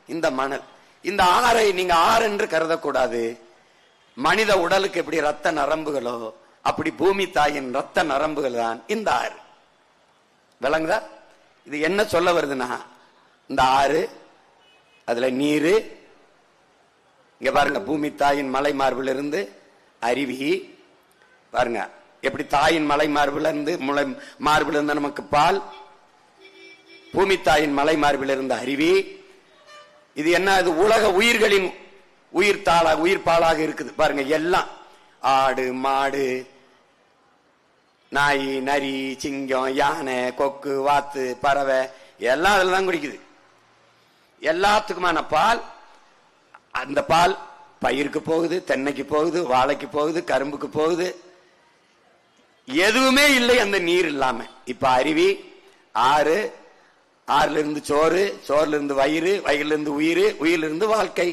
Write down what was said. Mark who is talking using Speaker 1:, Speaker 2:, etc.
Speaker 1: இந்த மணல். இந்த ஆறை நீங்க ஆறு என்று கருதக்கூடாது. மனித உடலுக்கு எப்படி ரத்த நரம்புகளோ அப்படி பூமி தாயின் ரத்த நரம்புகள் தான் இந்த ஆறு. விளங்குதா? இது என்ன சொல்ல வருதுன்னா, இந்த ஆறு, அதுல நீரு, இங்க பாருங்க பூமி தாயின் மலை மார்பில் இருந்து அருவி பாருங்க, எப்படி தாயின் மலை மார்பில் இருந்து மார்பில் இருந்து நமக்கு பால், பூமி தாயின் மலை மார்பில் இருந்த அருவி. இது என்ன? இது உலக உயிர்களின் உயிர் பாலாக இருக்குது பாருங்க. எல்லாம் ஆடு, மாடு, நாய், நரி, சிங்கம், யானை, கொக்கு, வாத்து, பறவை எல்லாம் அதுல தான் குடிக்குது. எல்லாத்துக்குமான பால். அந்த பால் பயிருக்கு போகுது, தென்னைக்கு போகுது, வாழைக்கு போகுது, கரும்புக்கு போகுது. எதுவுமே இல்லை அந்த நீர் இல்லாம. இப்ப அருவி, ஆறு, ஆறுல இருந்து சோறு, சோறுல இருந்து வயிறு, வயிறுல இருந்து உயிர், உயிரிலிருந்து வாழ்க்கை.